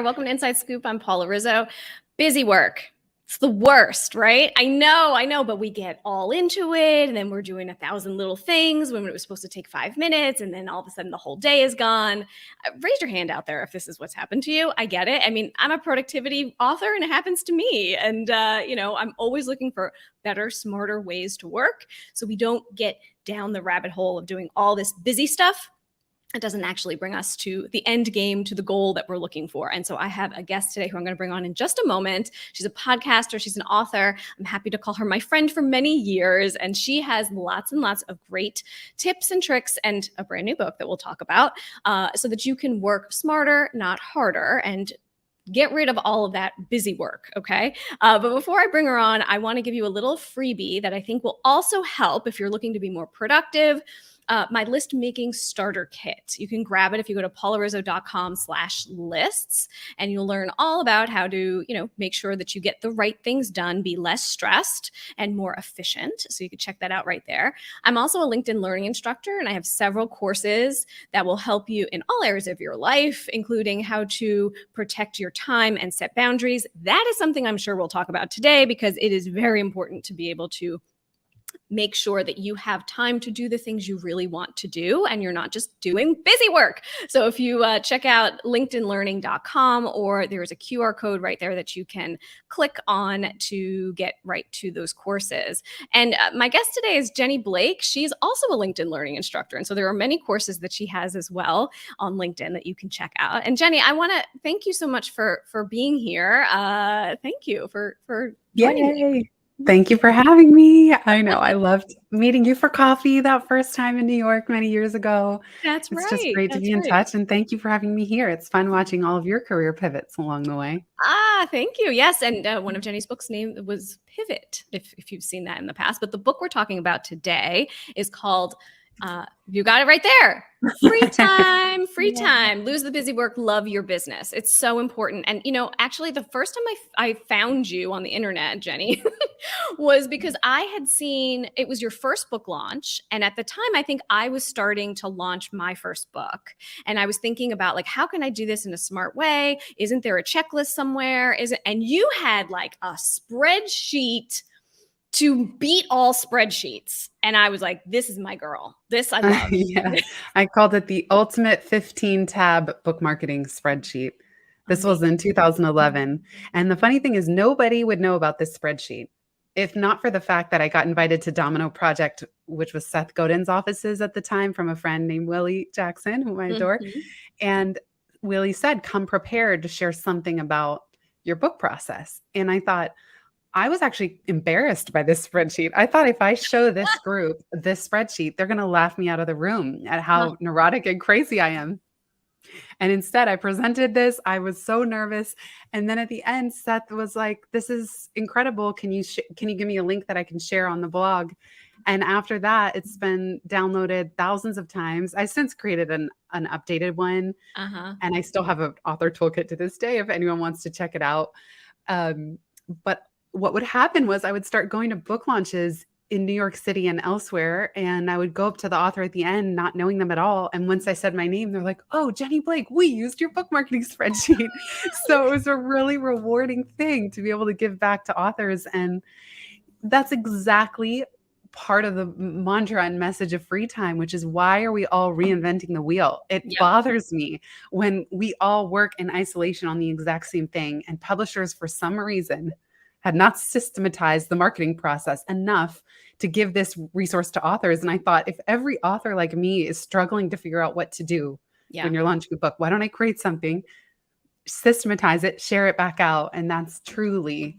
there. Welcome to Inside Scoop. I'm Paula Rizzo. Busy work. It's the worst, right? I know, but we get all into it and then we're doing 1,000 little things when it was supposed to take 5 minutes and then all of a sudden the whole day is gone. Raise your hand out there if this is what's happened to you. I get it. I mean, I'm a productivity author and it happens to me. And, I'm always looking for better, smarter ways to work so we don't get down the rabbit hole of doing all this busy stuff. It doesn't actually bring us to the end game, to the goal that we're looking for. And so I have a guest today who I'm going to bring on in just a moment. She's a podcaster. She's an author. I'm happy to call her my friend for many years. And she has lots and lots of great tips and tricks and a brand new book that we'll talk about so that you can work smarter, not harder, and get rid of all of that busy work, okay? But before I bring her on, I want to give you a little freebie that I think will also help if you're looking to be more productive. My list making starter kit. You can grab it if you go to paularizzo.com/lists, and you'll learn all about how to, make sure that you get the right things done, be less stressed and more efficient. So you can check that out right there. I'm also a LinkedIn learning instructor, and I have several courses that will help you in all areas of your life, including how to protect your time and set boundaries. That is something I'm sure we'll talk about today because it is very important to be able to make sure that you have time to do the things you really want to do and you're not just doing busy work. So if you check out linkedinlearning.com, or there's a QR code right there that you can click on to get right to those courses. And my guest today is Jenny Blake. She's also a LinkedIn learning instructor. And so there are many courses that she has as well on LinkedIn that you can check out. And Jenny, I want to thank you so much for being here. Thank you for joining me. Thank you for having me. I know I loved meeting you for coffee that first time in New York many years ago. That's right. It's just great to be in touch. And thank you for having me here. It's fun watching all of your career pivots along the way. Thank you. Yes. And one of Jenny's books' name was Pivot, if you've seen that in the past. But the book we're talking about today is called you got it right there. Free time, lose the busy work, love your business. It's so important. And, actually the first time I found you on the internet, Jenny, was because I had seen, it was your first book launch. And at the time, I think I was starting to launch my first book. And I was thinking about how can I do this in a smart way? Isn't there a checklist somewhere? And you had a spreadsheet to beat all spreadsheets. And I was like, this is my girl. This I love. Yeah, I called it the ultimate 15-tab book marketing spreadsheet. This was in 2011. And the funny thing is nobody would know about this spreadsheet if not for the fact that I got invited to Domino Project, which was Seth Godin's offices at the time, from a friend named Willie Jackson, whom I adore. Mm-hmm. And Willie said, come prepared to share something about your book process. And I thought, I was actually embarrassed by this spreadsheet. I thought if I show this group this spreadsheet, they're going to laugh me out of the room at how neurotic and crazy I am. And instead, I presented this. I was so nervous. And then at the end, Seth was like, this is incredible. Can you give me a link that I can share on the blog? And after that, it's been downloaded thousands of times. I since created an updated one. And I still have an author toolkit to this day if anyone wants to check it out. But what would happen was I would start going to book launches in New York City and elsewhere. And I would go up to the author at the end, not knowing them at all. And once I said my name, they're like, oh, Jenny Blake, we used your book marketing spreadsheet. So it was a really rewarding thing to be able to give back to authors. And that's exactly part of the mantra and message of free time, which is why are we all reinventing the wheel? It bothers me when we all work in isolation on the exact same thing. And publishers, for some reason, had not systematized the marketing process enough to give this resource to authors. And I thought, if every author like me is struggling to figure out what to do when you're launching a book, why don't I create something, systematize it, share it back out? And that's truly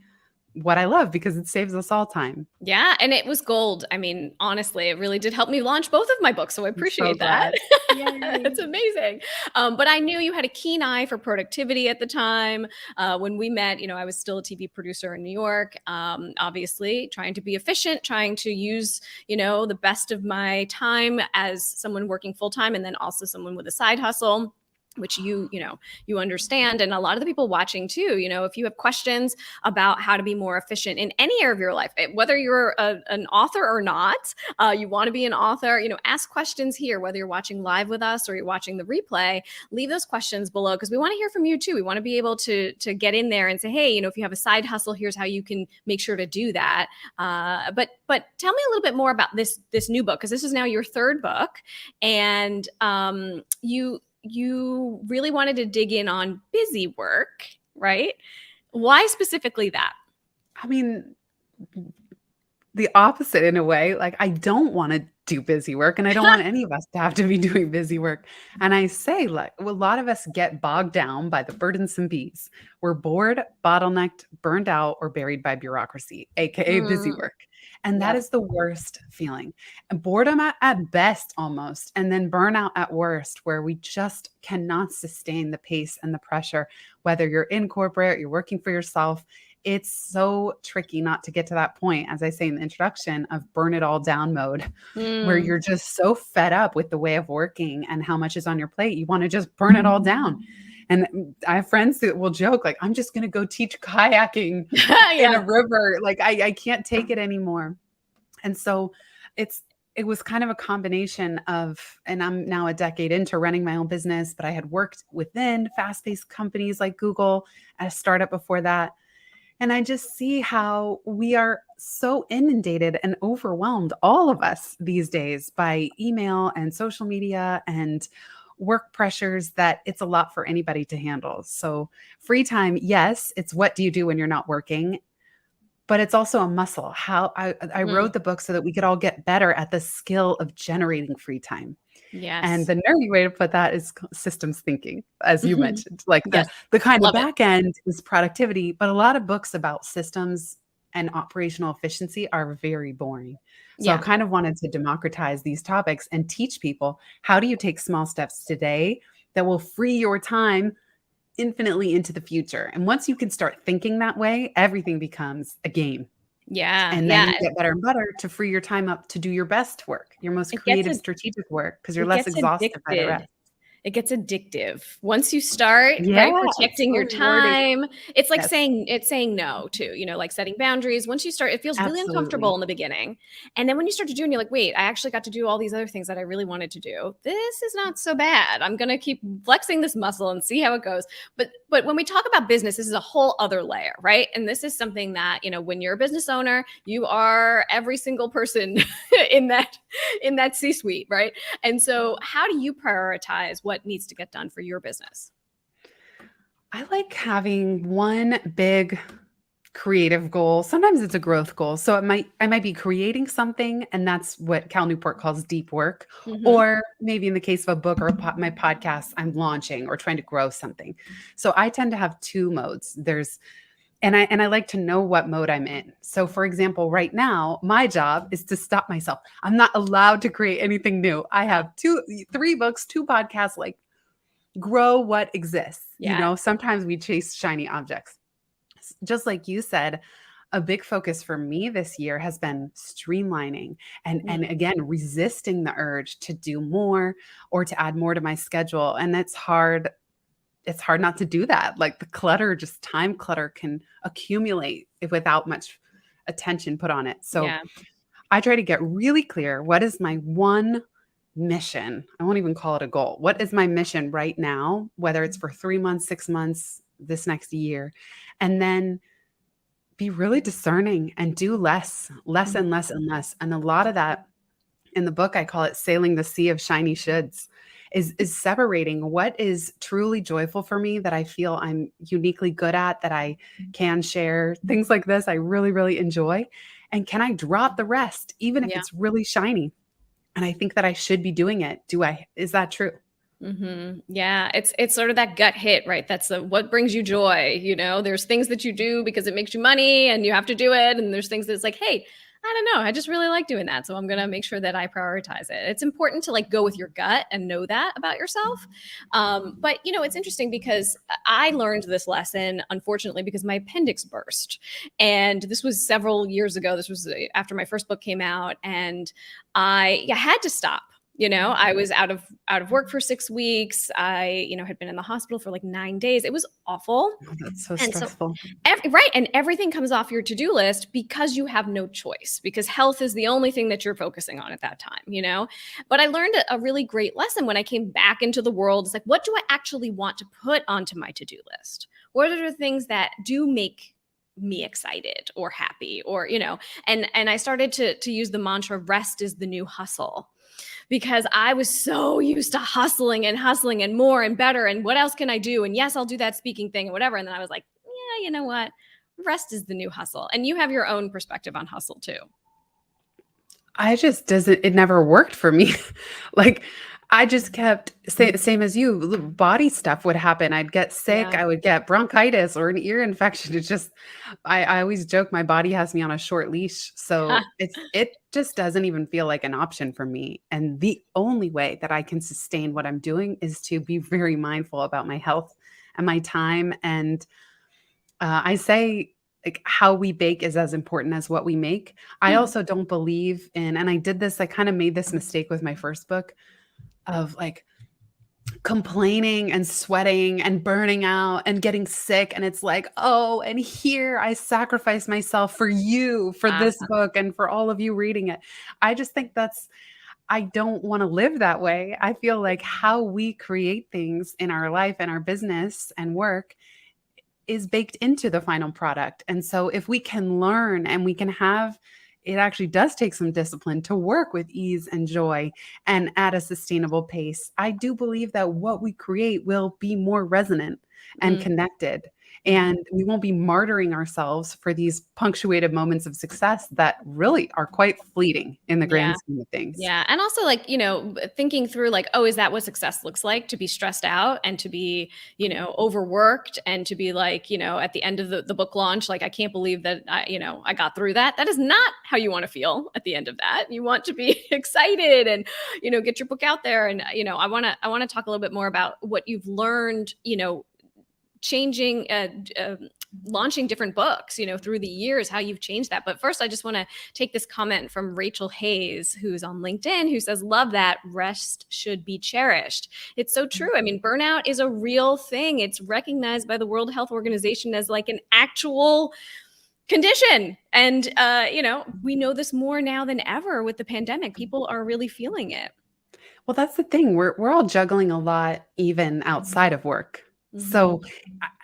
what I love, because it saves us all time. Yeah. And it was gold. I mean, honestly, it really did help me launch both of my books. So I appreciate that. It's amazing. But I knew you had a keen eye for productivity at the time. When we met, I was still a TV producer in New York, obviously trying to be efficient, trying to use, the best of my time as someone working full time, and then also someone with a side hustle. which you understand. And a lot of the people watching too, if you have questions about how to be more efficient in any area of your life, whether you're an author or not, you want to be an author, ask questions here, whether you're watching live with us or you're watching the replay. Leave those questions below, because we want to hear from you too. We want to be able to get in there and say, hey, if you have a side hustle, here's how you can make sure to do that. But tell me a little bit more about this new book, because this is now your third book, and you really wanted to dig in on busy work, right? Why specifically that? I mean, the opposite in a way. Like, I don't want to do busy work, and I don't want any of us to have to be doing busy work. And I say, like, a lot of us get bogged down by the burdensome bees. We're bored, bottlenecked, burned out, or buried by bureaucracy, aka busy work. And that is the worst feeling. And boredom at best, almost, and then burnout at worst, where we just cannot sustain the pace and the pressure, whether you're in corporate, you're working for yourself. It's so tricky not to get to that point, as I say in the introduction, of burn it all down mode, where you're just so fed up with the way of working and how much is on your plate. You want to just burn it all down. And I have friends that will joke, like, I'm just going to go teach kayaking in a river. Like, I can't take it anymore. And so it was kind of a combination of, and I'm now a decade into running my own business, but I had worked within fast-paced companies like Google, at a startup before that. And I just see how we are so inundated and overwhelmed, all of us these days, by email and social media and work pressures, that it's a lot for anybody to handle. So free time, yes, it's what do you do when you're not working, but it's also a muscle. How I wrote the book so that we could all get better at the skill of generating free time. Yes. And the nerdy way to put that is systems thinking, as you mentioned. Like, the kind Love of back end is productivity, but a lot of books about systems and operational efficiency are very boring. So I kind of wanted to democratize these topics and teach people, how do you take small steps today that will free your time infinitely into the future? And once you can start thinking that way, everything becomes a game. And then you get better and better to free your time up to do your best work, your most creative, strategic work, because you're less exhausted by the rest. It gets addictive once you start, right? Protecting your time. It's like saying no too, like setting boundaries. Once you start, it feels really uncomfortable in the beginning. And then when you start to do, and you're like, wait, I actually got to do all these other things that I really wanted to do. This is not so bad. I'm going to keep flexing this muscle and see how it goes. But when we talk about business, this is a whole other layer, right? And this is something that, when you're a business owner, you are every single person in that C-suite, right? And so how do you prioritize what needs to get done for your business? I like having one big creative goal. Sometimes it's a growth goal. So I might be creating something, and that's what Cal Newport calls deep work. Or maybe in the case of a book or my podcast, I'm launching or trying to grow something. So I tend to have two modes. And I like to know what mode I'm in. So for example, right now, my job is to stop myself. I'm not allowed to create anything new. I have 3 books, 2 podcasts, like, grow what exists. Sometimes we chase shiny objects. Just like you said, a big focus for me this year has been streamlining and again, resisting the urge to do more or to add more to my schedule. And it's hard not to do that. Like, the clutter, just time clutter, can accumulate without much attention put on it. So I try to get really clear. What is my one mission? I won't even call it a goal. What is my mission right now, whether it's for 3 months, 6 months, this next year? And then be really discerning and do less and less and less. And a lot of that in the book, I call it sailing the sea of shiny shoulds. Is separating what is truly joyful for me, that I feel I'm uniquely good at, that I can share. Things like this I really, really enjoy. And can I drop the rest, even if it's really shiny? And I think that I should be doing it. Is that true? Yeah, it's sort of that gut hit, right? That's what brings you joy. There's things that you do because it makes you money and you have to do it. And there's things that's like, hey, I don't know, I just really like doing that. So I'm going to make sure that I prioritize it. It's important to go with your gut and know that about yourself. But it's interesting because I learned this lesson, unfortunately, because my appendix burst. And this was several years ago. This was after my first book came out, and I had to stop. I was out of work for 6 weeks. I, had been in the hospital for like 9 days. It was awful. Oh, that's so And so, stressful. right. And everything comes off your to-do list because you have no choice, because health is the only thing that you're focusing on at that time. But I learned a really great lesson when I came back into the world. It's like, what do I actually want to put onto my to-do list? What are the things that do make me excited or happy, or, and I started to use the mantra, rest is the new hustle, because I was so used to hustling and more and better. And what else can I do? And yes, I'll do that speaking thing and whatever. And then I was like, yeah, you know what? Rest is the new hustle. And you have your own perspective on hustle too. It never worked for me. Like, I just kept same as you, body stuff would happen. I'd get sick, Yeah. I would get bronchitis or an ear infection. It's just, I always joke my body has me on a short leash. So it just doesn't even feel like an option for me. And the only way that I can sustain what I'm doing is to be very mindful about my health and my time. And I say, like, how we bake is as important as what we make. I also don't believe in, and I kind of made this mistake with my first book of like complaining and sweating and burning out and getting sick. And it's like, oh, and here I sacrifice myself for you, for this book, and for all of you reading it. I just think I don't want to live that way. I feel like how we create things in our life and our business and work is baked into the final product. And so if we can learn and we can have, it actually does take some discipline to work with ease and joy and at a sustainable pace. I do believe that what we create will be more resonant and connected. And we won't be martyring ourselves for these punctuated moments of success that really are quite fleeting in the grand scheme of things. Yeah. And also, like, thinking through, like, oh, is that what success looks like? To be stressed out and to be, overworked, and to be like, at the end of the book launch, like, I can't believe that I got through that. That is not how you want to feel at the end of that. You want to be excited and, get your book out there. And, I want to talk a little bit more about what you've learned, changing, launching different books, through the years, how you've changed that. But first, I just want to take this comment from Rachel Hayes, who's on LinkedIn, who says, love that, rest should be cherished. It's so true. I mean, burnout is a real thing. It's recognized by the World Health Organization as like an actual condition. And, we know this more now than ever with the pandemic. People are really feeling it. Well, that's the thing. We're all juggling a lot, even outside of work. So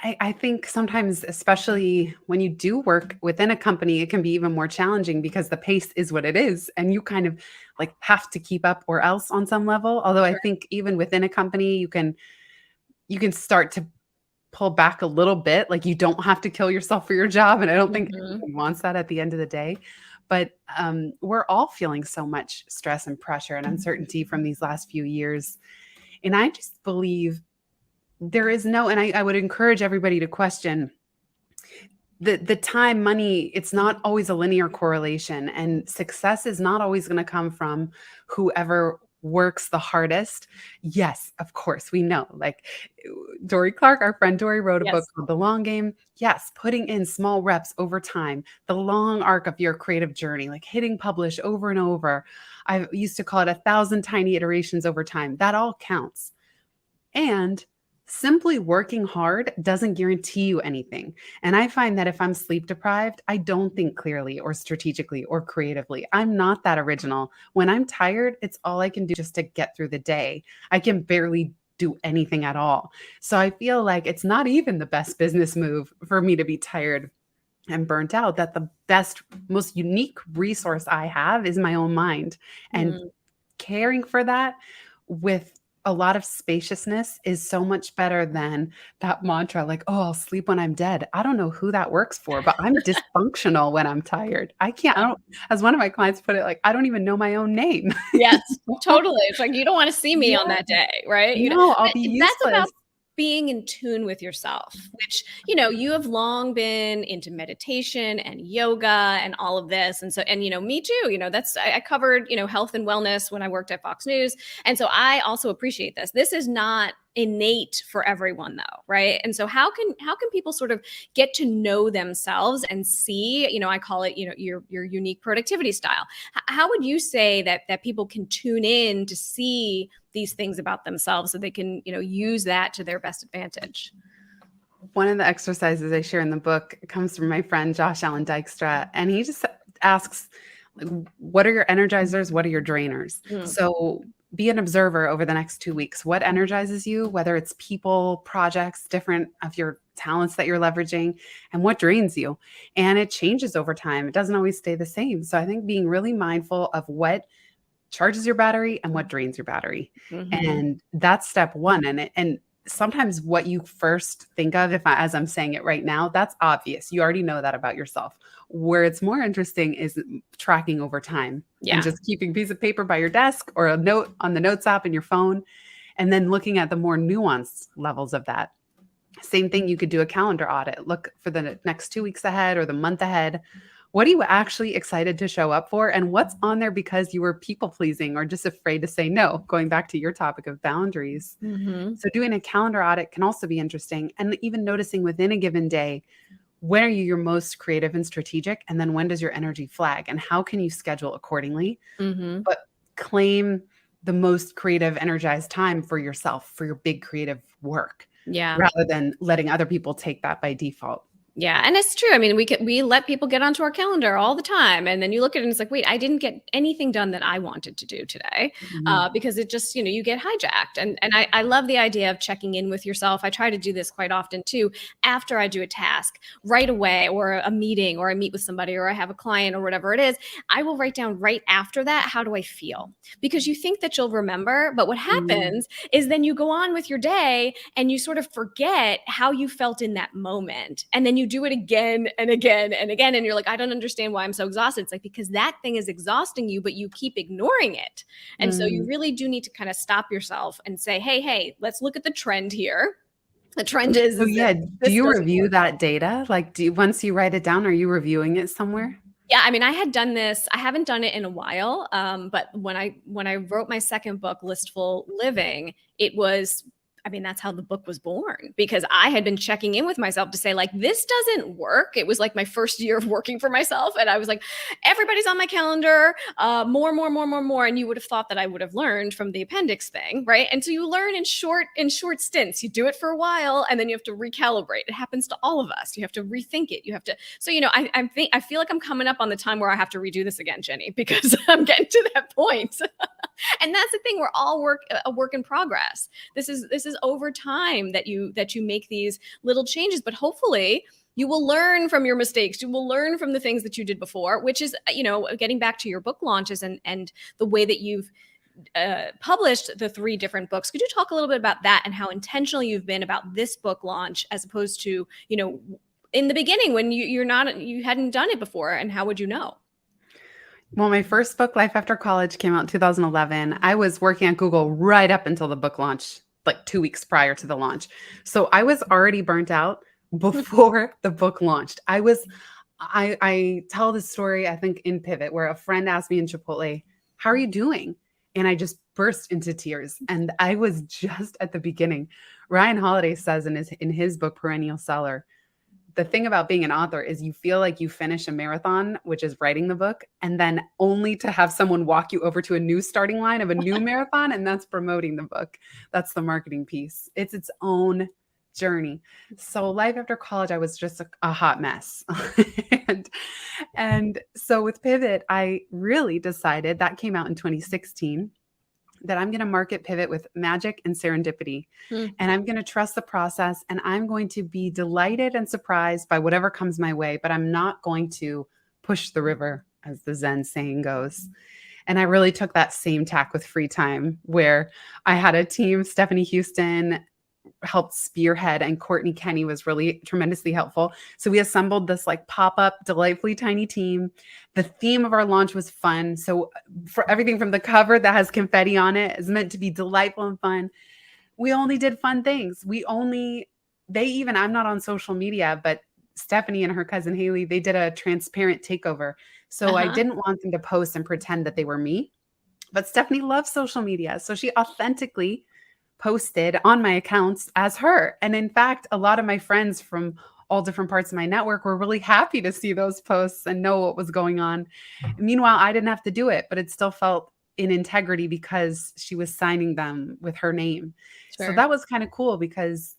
I think sometimes, especially when you do work within a company, it can be even more challenging because the pace is what it is. And you kind of like have to keep up or else on some level. Although I think even within a company, you can start to pull back a little bit. Like, you don't have to kill yourself for your job. And I don't think anyone wants that at the end of the day. But we're all feeling so much stress and pressure and uncertainty from these last few years. And I just believe there is no, and I would encourage everybody to question the time, money. It's not always a linear correlation, and success is not always going to come from whoever works the hardest. Yes, of course, we know, like Dory Clark, our friend Dory, wrote a book called The Long Game. Yes, putting in small reps over time, the long arc of your creative journey, like hitting publish over and over. I used to call it 1,000 tiny iterations over time. That all counts. And simply working hard doesn't guarantee you anything. And I find that if I'm sleep deprived, I don't think clearly or strategically or creatively. I'm not that original. When I'm tired, it's all I can do just to get through the day. I can barely do anything at all. So I feel like it's not even the best business move for me to be tired and burnt out, that the best, most unique resource I have is my own mind. And caring for that with a lot of spaciousness is so much better than that mantra, like, oh, I'll sleep when I'm dead. I don't know who that works for, but I'm dysfunctional when I'm tired. I don't, as one of my clients put it, like, I don't even know my own name. Yes, totally. It's like, you don't want to see me on that day, right? No, I'll be useless. That's about being in tune with yourself, which, you have long been into meditation and yoga and all of this. And so, and, me too, I covered, health and wellness when I worked at Fox News. And so I also appreciate this. This is not innate for everyone though, right? And so how can people sort of get to know themselves and see, I call it, your unique productivity style. How would you say that people can tune in to see these things about themselves so they can, use that to their best advantage? One of the exercises I share in the book comes from my friend Josh Allen Dykstra, and he just asks, like, what are your energizers? What are your drainers? Mm. So be an observer over the next 2 weeks. What energizes you, whether it's people, projects, different of your talents that you're leveraging, and what drains you. And it changes over time. It doesn't always stay the same. So I think being really mindful of what charges your battery and what drains your battery. Mm-hmm. And that's step one. And sometimes what you first think of, as I'm saying it right now, that's obvious. You already know that about yourself. Where it's more interesting is tracking over time and Yeah. just keeping a piece of paper by your desk or a note on the notes app in your phone, and then looking at the more nuanced levels of that. Same thing, you could do a calendar audit. Look for the next 2 weeks ahead or the month ahead. What are you actually excited to show up for? And what's on there because you were people pleasing or just afraid to say no? Going back to your topic of boundaries. Mm-hmm. So doing a calendar audit can also be interesting. And even noticing within a given day, when are you your most creative and strategic? And then when does your energy flag? And how can you schedule accordingly? Mm-hmm. But claim the most creative, energized time for yourself, for your big creative work, Yeah. rather than letting other people take that by default. Yeah, and it's true. I mean, we let people get onto our calendar all the time, and then you look at it and it's like, wait, I didn't get anything done that I wanted to do today, Mhm. because it just, you get hijacked. And I love the idea of checking in with yourself. I try to do this quite often too. After I do a task, right away, or a meeting, or I meet with somebody, or I have a client, or whatever it is, I will write down right after that, how do I feel? Because you think that you'll remember, but what Mm. happens is then you go on with your day and you sort of forget how you felt in that moment, and then you do it again and again and again. And you're like, I don't understand why I'm so exhausted. It's like, because that thing is exhausting you, but you keep ignoring it. And so you Mm. really do need to kind of stop yourself and say, hey, let's look at the trend here. The trend is, So is that yeah, do this you doesn't review work. that data? Like, once you write it down, are you reviewing it somewhere? Yeah, I mean, I had done this. I haven't done it in a while, but when I wrote my second book, Listful Living, it was. I mean, that's how the book was born, because I had been checking in with myself to say, like, this doesn't work. It was like my first year of working for myself, and I was like, everybody's on my calendar, more. And you would have thought that I would have learned from the appendix thing, right? And so you learn in short stints. You do it for a while, and then you have to recalibrate. It happens to all of us. You have to rethink it. You have to. So I feel like I'm coming up on the time where I have to redo this again, Jenny, because I'm getting to that point. And that's the thing. We're all a work in progress. This is over time that you make these little changes, but hopefully you will learn from your mistakes. You will learn from the things that you did before, which is, getting back to your book launches and the way that you've published the 3 different books. Could you talk a little bit about that and how intentional you've been about this book launch, as opposed to, in the beginning when you hadn't done it before, and how would you know? Well, my first book, Life After College, came out in 2011. I was working at Google right up until the book launch, like 2 weeks prior to the launch. So I was already burnt out before the book launched. I tell this story, I think, in Pivot, where a friend asked me in Chipotle, how are you doing? And I just burst into tears. And I was just at the beginning. Ryan Holiday says in his book, Perennial Seller, the thing about being an author is you feel like you finish a marathon, which is writing the book, and then only to have someone walk you over to a new starting line of a new marathon, and that's promoting the book. That's the marketing piece. It's its own journey. So Life After College, I was just a hot mess. and and so with Pivot, I really decided, that came out in 2016, that I'm going to market Pivot with magic and serendipity. Hmm. And I'm going to trust the process, and I'm going to be delighted and surprised by whatever comes my way, but I'm not going to push the river, as the Zen saying goes. And I really took that same tack with free time, where I had a team. Stephanie Houston helped spearhead, and Courtney Kenny was really tremendously helpful. So we assembled this like pop-up, delightfully tiny team. The theme of our launch was fun. So for everything from the cover that has confetti on it is meant to be delightful and fun. We only did fun things. I'm not on social media, but Stephanie and her cousin Haley, they did a transparent takeover. So I Uh-huh. didn't want them to post and pretend that they were me. But Stephanie loves social media. So she authentically posted on my accounts as her. And in fact, a lot of my friends from all different parts of my network were really happy to see those posts and know what was going on. Meanwhile, I didn't have to do it, but it still felt in integrity because she was signing them with her name. So Sure. that was kind of cool because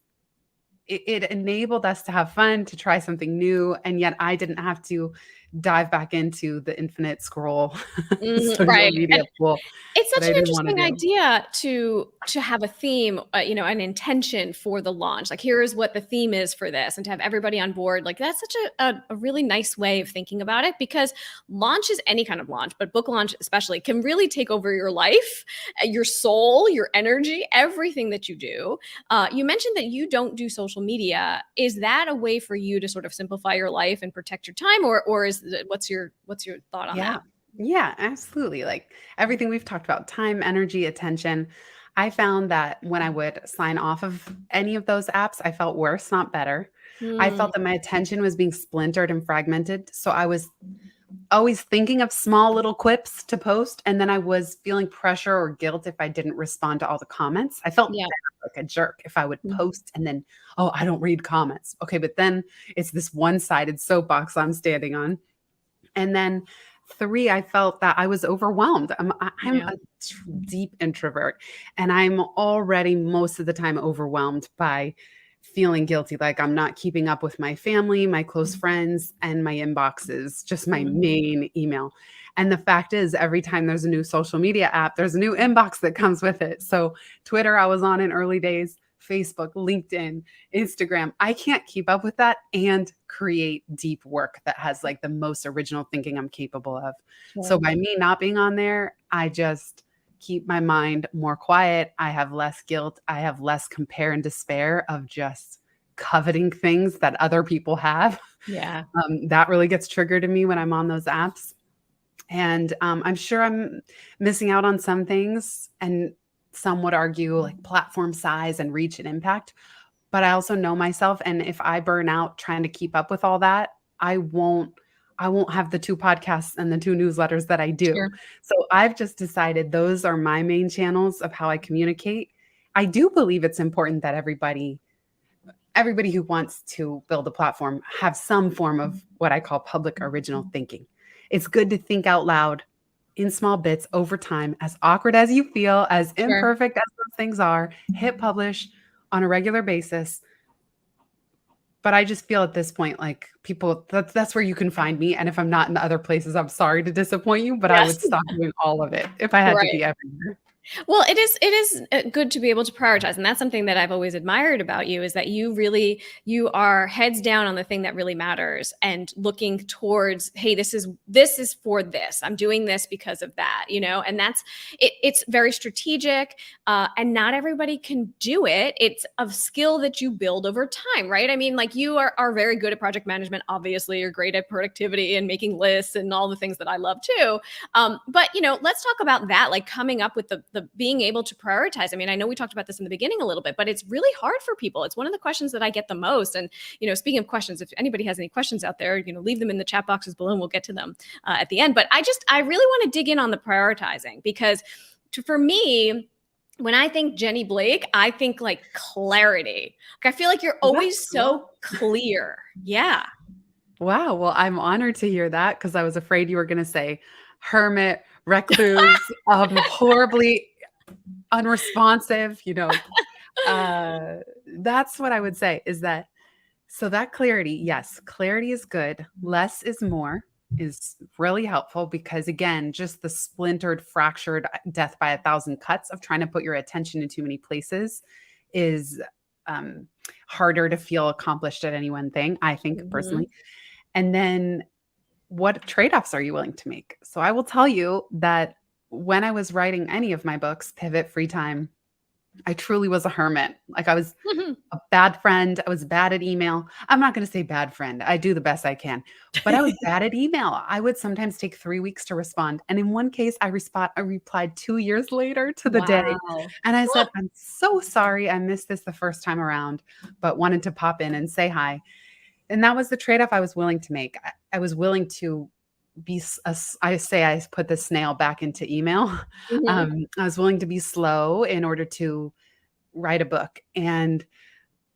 it enabled us to have fun, to try something new. And yet I didn't have to dive back into the infinite scroll social Right. media And pool it's that such I an didn't want to interesting do. idea to have a theme, an intention for the launch. Like, here is what the theme is for this, and to have everybody on board. Like, that's such a really nice way of thinking about it, because launches, any kind of launch, but book launch especially, can really take over your life, your soul, your energy, everything that you do. You mentioned that you don't do social media. Is that a way for you to sort of simplify your life and protect your time, or what's your thought on Yeah. that? Yeah, absolutely. Like everything we've talked about, time, energy, attention. I found that when I would sign off of any of those apps, I felt worse, not better. I Mm, felt that my attention was being splintered and fragmented. So I was always thinking of small little quips to post. And then I was feeling pressure or guilt if I didn't respond to all the comments. I felt yeah. bad, like a jerk if I would Mhm. post and then, oh, I don't read comments. Okay. But then it's this one sided soapbox I'm standing on. And then 3, I felt that I was overwhelmed. I'm Yeah. a deep introvert, and I'm already most of the time overwhelmed by feeling guilty, like I'm not keeping up with my family, my close friends, and my inboxes, just my Mhm. main email. And the fact is, every time there's a new social media app, there's a new inbox that comes with it. So Twitter, I was on in early days, Facebook, LinkedIn, Instagram. I can't keep up with that and create deep work that has like the most original thinking I'm capable of. So Sure. by me not being on there, I just keep my mind more quiet. I have less guilt. I have less compare and despair of just coveting things that other people have. Yeah. That really gets triggered in me when I'm on those apps. And I'm sure I'm missing out on some things. And some would argue like platform size and reach and impact. But I also know myself, and if I burn out trying to keep up with all that, I won't have the 2 podcasts and the 2 newsletters that I do. Sure. So I've just decided those are my main channels of how I communicate. I do believe it's important that everybody who wants to build a platform have some form of what I call public original thinking. It's good to think out loud in small bits over time, as awkward as you feel, as Sure. imperfect as those things are, hit publish on a regular basis. But I just feel at this point like people that's where you can find me. And if I'm not in other places, I'm sorry to disappoint you, but I Yes. would stop doing all of it if I had to Right. be everywhere. Well, it is good to be able to prioritize, and that's something that I've always admired about you, is that you are heads down on the thing that really matters, and looking towards, hey, this is for this. I'm doing this because of that, and that's it. It's very strategic, and not everybody can do it. It's a skill that you build over time, right? I mean, like, you are very good at project management. Obviously, you're great at productivity and making lists and all the things that I love too. But let's talk about that, like coming up with the being able to prioritize. I mean, I know we talked about this in the beginning a little bit, but it's really hard for people. It's one of the questions that I get the most. And speaking of questions, if anybody has any questions out there, leave them in the chat boxes below, and we'll get to them at the end. But I really want to dig in on the prioritizing, because for me, when I think Jenny Blake, I think like clarity. Like, I feel like you're Well, that's always cool. so clear. Yeah. Wow. Well, I'm honored to hear that because I was afraid you were going to say hermit, recluse, horribly unresponsive, that's what I would say is that so that clarity, yes, clarity is good. Less is more is really helpful because again, just the splintered, fractured death by 1,000 cuts of trying to put your attention in too many places is um, harder to feel accomplished at any one thing, I think Mhm. personally. And then what trade-offs are you willing to make? So I will tell you that when I was writing any of my books, Pivot, Free Time, I truly was a hermit. Like I was a bad friend. I was bad at email. I'm not going to say bad friend. I do the best I can, but I was bad at email. I would sometimes take 3 weeks to respond. And in one case, I replied 2 years later to the day. Wow. And I said, I'm so sorry. I missed this the first time around, but wanted to pop in and say hi. And that was the trade-off I was willing to make. I was willing to I put the snail back into email. Mhm. I was willing to be slow in order to write a book. And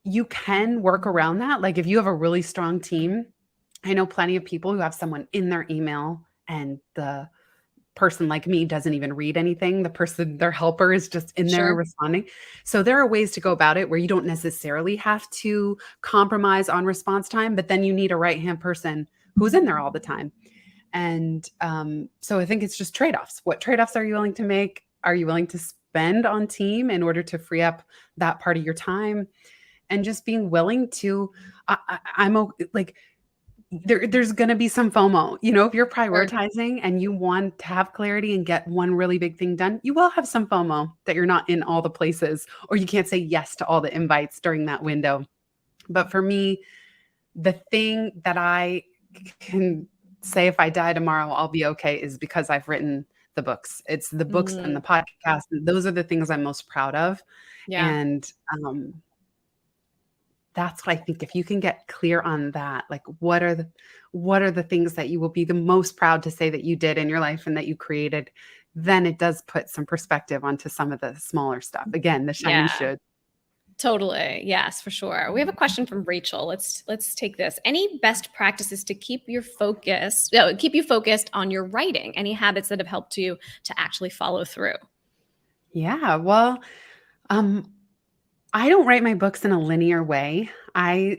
you can work around that. Like if you have a really strong team, I know plenty of people who have someone in their email and the person like me doesn't even read anything. The person, their helper is just in there Sure. responding. So there are ways to go about it where you don't necessarily have to compromise on response time, but then you need a right-hand person who's in there all the time. And so I think it's just trade-offs. What trade-offs are you willing to make? Are you willing to spend on team in order to free up that part of your time? And just being willing to, like, there's going to be some FOMO. If you're Sure. prioritizing and you want to have clarity and get one really big thing done, you will have some FOMO that you're not in all the places, or you can't say yes to all the invites during that window. But for me, the thing that I can say if I die tomorrow, I'll be okay is because I've written the books. It's the books and the podcast. Those are the things I'm most proud of. Yeah. And that's what I think. If you can get clear on that, like what are the things that you will be the most proud to say that you did in your life and that you created, then it does put some perspective onto some of the smaller stuff. Again, the shiny Yeah. should. Totally. Yes, for sure. We have a question from Rachel. Let's take this. Any best practices to keep you focused on your writing? Any habits that have helped you to actually follow through? Yeah. Well, I don't write my books in a linear way. I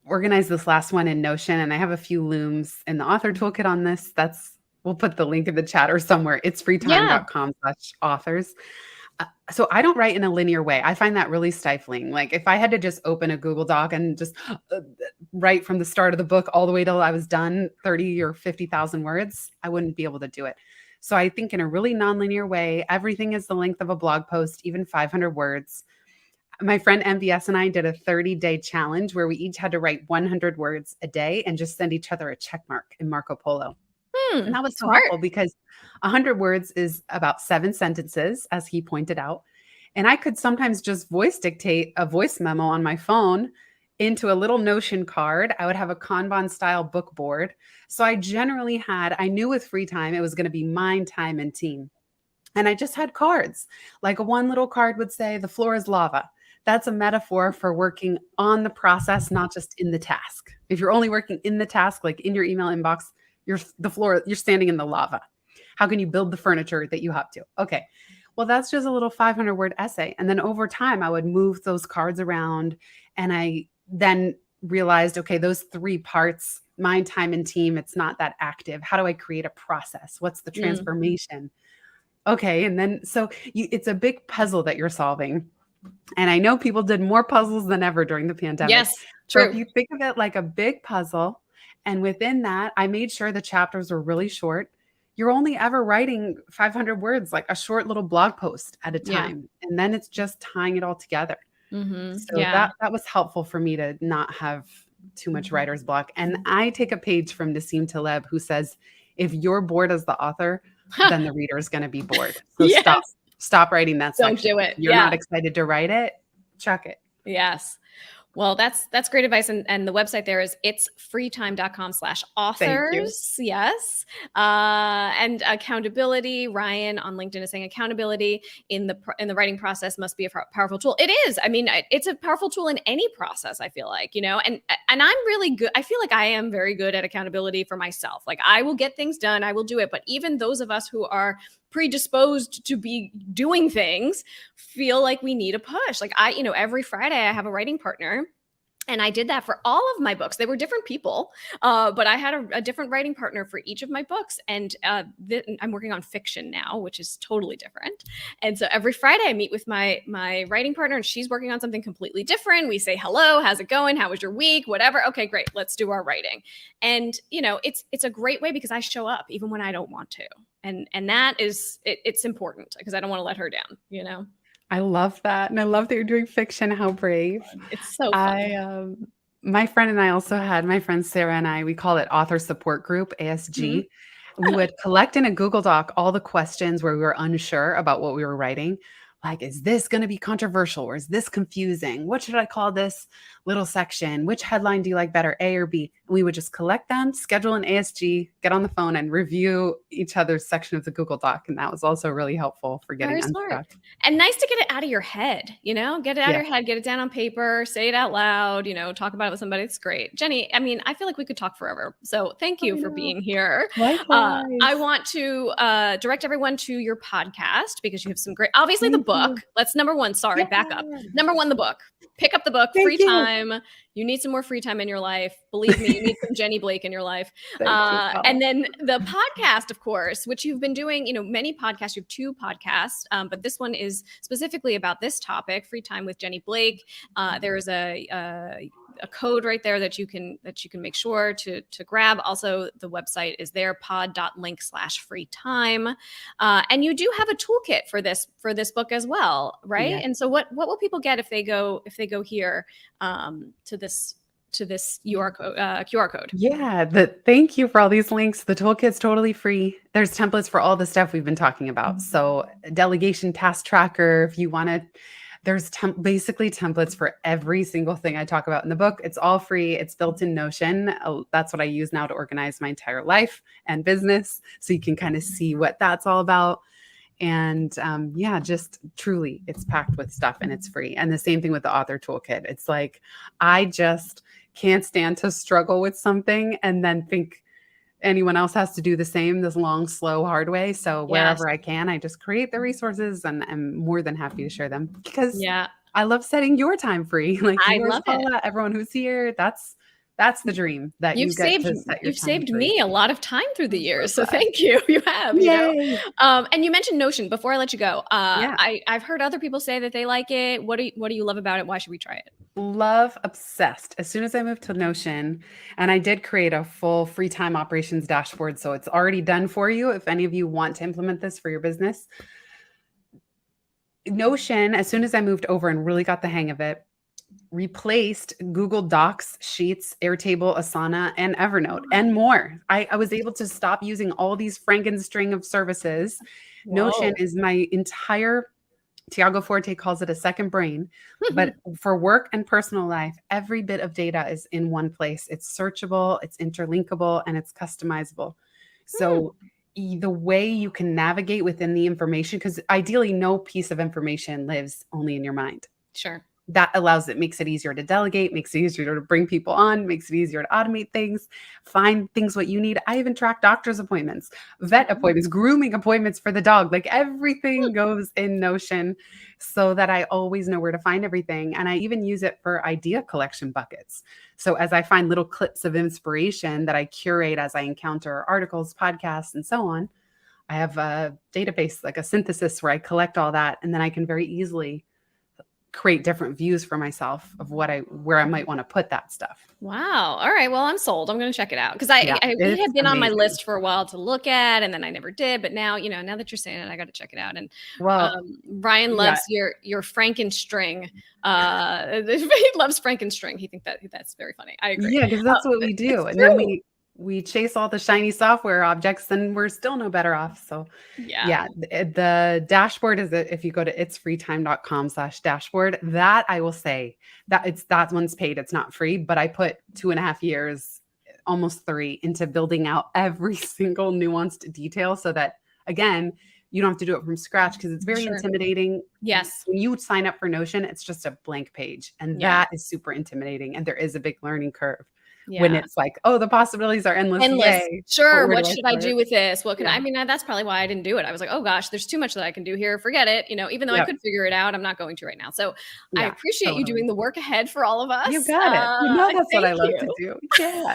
organized this last one in Notion, and I have a few looms in the author toolkit on this. We'll put the link in the chat or somewhere. It's Yeah. freetime.com/authors. So I don't write in a linear way. I find that really stifling. Like if I had to just open a Google Doc and just write from the start of the book all the way till I was done, 30 or 50,000 words, I wouldn't be able to do it. So I think in a really nonlinear way, everything is the length of a blog post, even 500 words. My friend MVS and I did a 30-day challenge where we each had to write 100 words a day and just send each other a check mark in Marco Polo. And that was so Smart. helpful because 100 words is about 7 sentences, as he pointed out. And I could sometimes just voice dictate a voice memo on my phone into a little Notion card. I would have a Kanban style book board. So I knew with free time, it was going to be mine, time, and team. And I just had cards. Like one little card would say, the floor is lava. That's a metaphor for working on the process, not just in the task. If you're only working in the task, like in your email inbox, you're standing in the lava. How can you build the furniture that you have to? Okay. Well, that's just a little 500-word essay. And then over time, I would move those cards around. And I then realized, okay, those 3 parts, mind, time, and team, it's not that active. How do I create a process? What's the transformation? Okay. And then, it's a big puzzle that you're solving. And I know people did more puzzles than ever during the pandemic. Yes, So true. if you think of it like a big puzzle, and within that, I made sure the chapters were really short. You're only ever writing 500 words, like a short little blog post at a time. And then it's just tying it all together. So Yeah. that was helpful for me to not have too much writer's block. And I take a page from Nassim Taleb, who says, if you're bored as the author, then the reader is going to be bored. So Yes. stop writing that Don't section. do it. You're Yeah. not excited to write it, chuck it. Yes. Well, that's great advice. And the website there is itsfreetime.com/authors. Yes. And accountability. Ryan on LinkedIn is saying accountability in the writing process must be a powerful tool. It is. I mean, it's a powerful tool in any process, I feel like, and I'm really good. I feel like I am very good at accountability for myself. Like I will get things done. I will do it. But even those of us who are predisposed to be doing things feel like we need a push. Like every Friday I have a writing partner. And I did that for all of my books. They were different people, but I had a different writing partner for each of my books. And I'm working on fiction now, which is totally different. And so every Friday I meet with my writing partner, and she's working on something completely different. We say, hello, how's it going? How was your week? Whatever. Okay, great. Let's do our writing. And, it's a great way because I show up even when I don't want to. And that is, it's important because I don't want to let her down, I love that. And I love that you're doing fiction. How brave. It's so fun. My friend and I also had, my friend Sarah and I, we call it Author Support Group, ASG. We would collect in a Google Doc all the questions where we were unsure about what we were writing. Like, is this going to be controversial or is this confusing? What should I call this little section? Which headline do you like better, A or B? And we would just collect them, schedule an ASG, get on the phone and review each other's section of the Google Doc. And that was also really helpful for getting Very smart. unstuck. And nice to get it out of your head, get it out of Yeah. your head, get it down on paper, say it out loud, talk about it with somebody. It's great. Jenny, I mean, I feel like we could talk forever. So thank you for being here. Likewise. I want to direct everyone to your podcast because you have some great, obviously the book. That's number one. Sorry, back up. Number one, the book. Pick up the book, free time. You need some more free time in your life. Believe me, you need some Jenny Blake in your life. And then the podcast, of course, which you've been doing, many podcasts. You have 2 podcasts, but this one is specifically about this topic, free time with Jenny Blake. There is a code right there that you can make sure to grab. Also, the website is there, pod.link/free time. And you do have a toolkit for this book as well, right? Yeah. And so what will people get if they go here to this QR code? Yeah, thank you for all these links. The toolkit's totally free. There's templates for all the stuff we've been talking about. So delegation task tracker, if you want to, there's basically templates for every single thing I talk about in the book. It's all free. It's built in Notion. That's what I use now to organize my entire life and business. So you can kind of see what that's all about. And just truly, it's packed with stuff and it's free. And the same thing with the author toolkit. It's like, I just can't stand to struggle with something and then think anyone else has to do the same, this long, slow, hard way. So wherever I can, I just create the resources and I'm more than happy to share them because I love setting your time free. Like I love it. Everyone who's here, that's the dream that you've saved me a lot of time through the years. So thank you. You have, and you mentioned Notion before I let you go. I've heard other people say that they like it. What do you love about it? Why should we try it? Love, obsessed. As soon as I moved to Notion, and I did create a full free time operations dashboard. So it's already done for you. If any of you want to implement this for your business, Notion, as soon as I moved over and really got the hang of it, replaced Google Docs, Sheets, Airtable, Asana, and Evernote, and more. I was able to stop using all these Frankenstring of services. Whoa. Notion is my entire, Tiago Forte calls it a second brain, but for work and personal life, every bit of data is in one place. It's searchable, it's interlinkable, and it's customizable. So the way you can navigate within the information, because ideally no piece of information lives only in your mind. Sure. That makes it easier to delegate, makes it easier to bring people on, makes it easier to automate things, find things what you need. I even track doctor's appointments, vet appointments, grooming appointments for the dog. Like everything goes in Notion so that I always know where to find everything. And I even use it for idea collection buckets. So as I find little clips of inspiration that I curate as I encounter articles, podcasts, and so on, I have a database, like a synthesis where I collect all that. And then I can very easily create different views for myself of where I might want to put that stuff. Wow. All right. Well, I'm sold. I'm going to check it out because it had been on my list for a while to look at, and then I never did. But now, now that you're saying it, I got to check it out. And Ryan loves your Frankenstring. He loves Frankenstring. He thinks that's very funny. I agree. Yeah, because that's what we do, and then we chase all the shiny software objects and we're still no better off. So the dashboard is if you go to itsfreetime.com/dashboard, that I will say that one's paid. It's not free, but I put 2.5 years, almost 3 into building out every single nuanced detail so that, again, you don't have to do it from scratch because it's very intimidating. Yes. When you sign up for Notion, it's just a blank page that is super intimidating. And there is a big learning curve. When it's like, oh, the possibilities are endless. Yay. Sure. What should I do with this? What can I mean, that's probably why I didn't do it. I was like, oh gosh, there's too much that I can do here. Forget it. Even though I could figure it out, I'm not going to right now. So I appreciate you doing the work ahead for all of us. You got it. That's what I love to do. Yeah.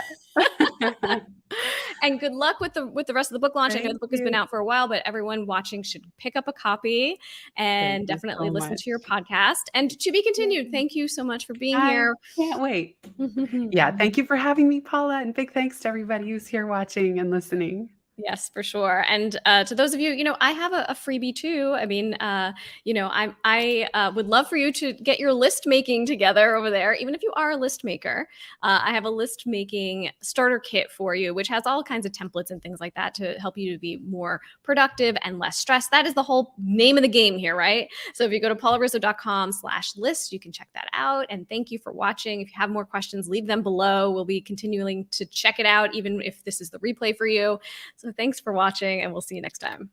And good luck with the rest of the book launch. I know the book has been out for a while, but everyone watching should pick up a copy and definitely listen to your podcast. And to be continued. Thank you so much for being here. Can't wait. Thank you for having me, Paula. And big thanks to everybody who's here watching and listening. Yes, for sure. And to those of you, I have a freebie too. I mean, I would love for you to get your list making together over there, even if you are a list maker. I have a list making starter kit for you, which has all kinds of templates and things like that to help you to be more productive and less stressed. That is the whole name of the game here, right? So if you go to paularizzo.com/list, you can check that out. And thank you for watching. If you have more questions, leave them below. We'll be continuing to check it out, even if this is the replay for you. So thanks for watching, and we'll see you next time.